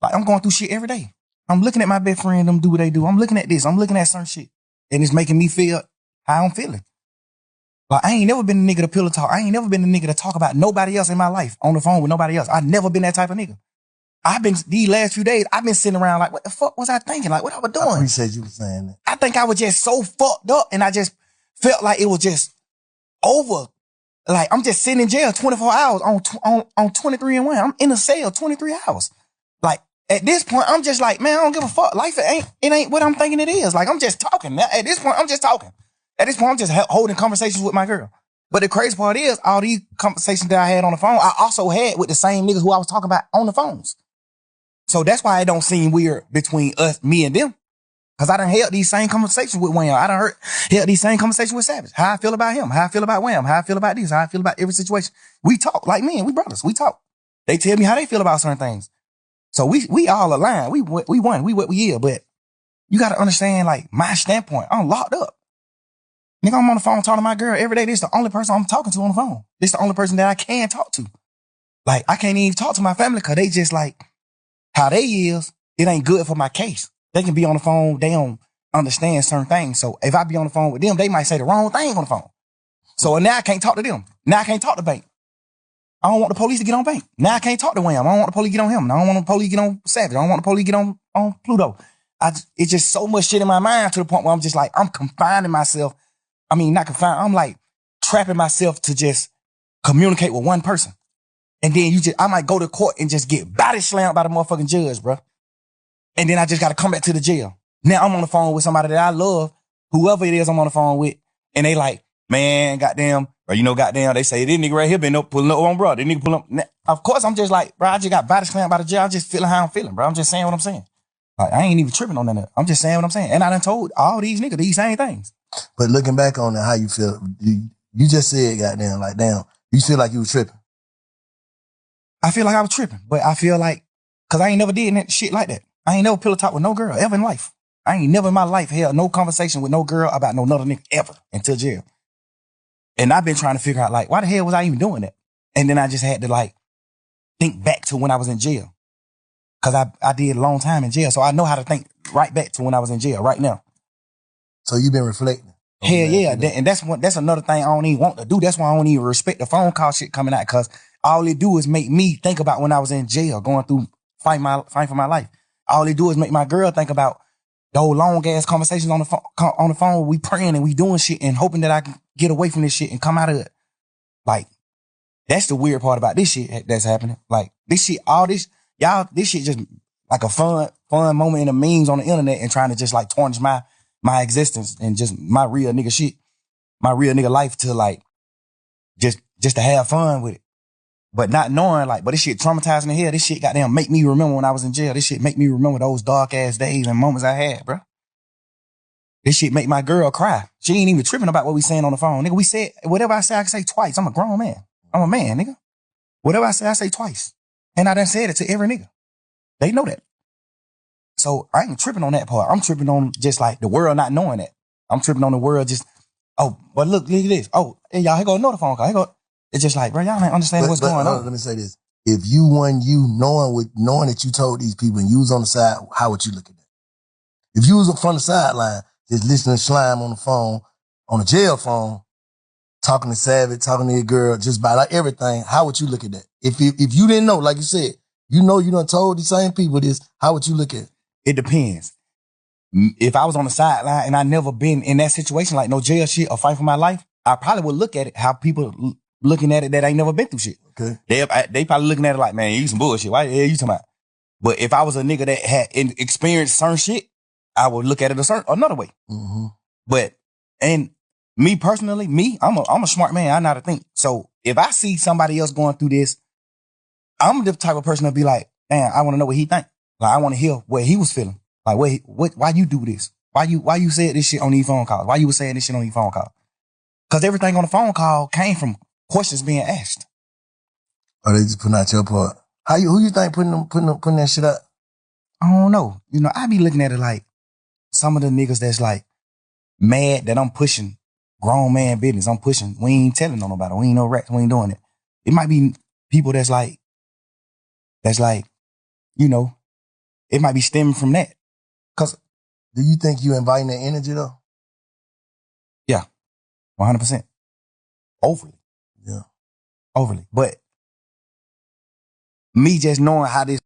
Like, I'm going through shit every day. I'm looking at my best friend, them do what they do. I'm looking at this. I'm looking at certain shit. And it's making me feel how I'm feeling. Like, I ain't never been a nigga to pillow talk. I ain't never been a nigga to talk about nobody else in my life on the phone with nobody else. I never been that type of nigga. These last few days, I've been sitting around like, what the fuck was I thinking? Like, what I was doing? I appreciate you saying that. I think I was just so fucked up and I just felt like it was just over. Like, I'm just sitting in jail 24 hours on 23 and 1. I'm in a cell 23 hours. Like, at this point, I'm just like, man, I don't give a fuck. Life, it ain't what I'm thinking it is. Like, I'm just talking. At this point, I'm just talking. At this point, I'm just holding conversations with my girl. But the crazy part is, all these conversations that I had on the phone, I also had with the same niggas who I was talking about on the phones. So that's why it don't seem weird between us, me and them. Cause I done held these same conversations with Wham. I done held these same conversations with Savage. How I feel about him, how I feel about Wham, how I feel about this, how I feel about every situation. We talk like men, we brothers, we talk. They tell me how they feel about certain things. So we all align. We won. We what we is. But you got to understand, like, my standpoint. I'm locked up. Nigga, I'm on the phone talking to my girl every day. This is the only person I'm talking to on the phone. This is the only person that I can talk to. Like, I can't even talk to my family because they just like, how they is, it ain't good for my case. They can be on the phone. They don't understand certain things. So if I be on the phone with them, they might say the wrong thing on the phone. So now I can't talk to them. Now I can't talk to Bank. I don't want the police to get on Bank. Now I can't talk to Wham. I don't want the police to get on him. I don't want the police to get on Savage. I don't want the police to get on Pluto. It's just so much shit in my mind to the point where I'm just like, I'm confining myself. I mean, not confined. I'm like trapping myself to just communicate with one person. And then I might go to court and just get body slammed by the motherfucking judge, bro. And then I just got to come back to the jail. Now I'm on the phone with somebody that I love, whoever it is I'm on the phone with. And they like, man, goddamn, or goddamn, they say, this nigga right here been up pulling up on bro. This nigga pull up. Now, of course, I'm just like, bro, I just got body slammed by the jail. I'm just feeling how I'm feeling, bro. I'm just saying what I'm saying. Like, I ain't even tripping on that. I'm just saying what I'm saying. And I done told all these niggas these same things. But looking back on it, how you feel? You just said, goddamn, like, damn, you feel like you was tripping. I feel like I was tripping, but I feel like, cause I ain't never did that shit like that. I ain't never pillow talk with no girl ever in life. I ain't never in my life held no conversation with no girl about no other nigga ever until jail. And I've been trying to figure out, like, why the hell was I even doing that? And then I just had to, like, think back to when I was in jail. Cause I did a long time in jail. So I know how to think right back to when I was in jail right now. So you've been reflecting. Hell yeah. And that's another thing I don't even want to do. That's why I don't even respect the phone call shit coming out. Cause all it do is make me think about when I was in jail, going through fighting for my life. All it do is make my girl think about those long ass conversations on the phone. We praying and we doing shit and hoping that I can get away from this shit and come out of it. Like, that's the weird part about this shit that's happening. Like, this shit, this shit just like a fun moment in the memes on the internet and trying to just like tarnish my existence and just my real nigga shit, my real nigga life to like, just to have fun with it. But not knowing, like, but this shit traumatizing the hell. This shit goddamn make me remember when I was in jail. This shit make me remember those dark ass days and moments I had, bro. This shit make my girl cry. She ain't even tripping about what we saying on the phone. Nigga, we said, whatever I say, I can say twice. I'm a grown man. I'm a man, nigga. Whatever I say twice. And I done said it to every nigga. They know that. So I ain't tripping on that part. I'm tripping on just like the world not knowing that. I'm tripping on the world just, oh, but look at this. Oh, hey, y'all, here go another phone call. Here go. It's just like, bro, y'all ain't understanding what's going on. Let me say this. If you knowing that you told these people and you was on the side, how would you look at that? If you was from the sideline, just listening to Slime on the phone, on the jail phone, talking to Savage, talking to your girl, just about like everything, how would you look at that? If you didn't know, like you said, you done told these same people this, how would you look at it? It depends. If I was on the sideline and I never been in that situation, like no jail shit or fight for my life, I probably would look at it how people looking at it that ain't never been through shit. Okay. They probably looking at it like, man, you some bullshit. Why the hell you talking about? But if I was a nigga that had experienced certain shit, I would look at it another way. Mm-hmm. But, and me personally, I'm a smart man. I know how to think. So if I see somebody else going through this, I'm the type of person to be like, man, I want to know what he think. Like, I want to hear what he was feeling. Like, why you do this? Why you said this shit on these phone calls? Why you was saying this shit on these phone calls? Cause everything on the phone call came from questions being asked. Or they just putting out your part. Who you think putting that shit out? I don't know. I be looking at it like some of the niggas that's like mad that I'm pushing grown man business. I'm pushing. We ain't telling on nobody. We ain't no rats. We ain't doing it. It might be people that's like, it might be stemming from that. Cause do you think you inviting that energy though? yeah, 100%. Overly. Yeah. Overly. But me just knowing how this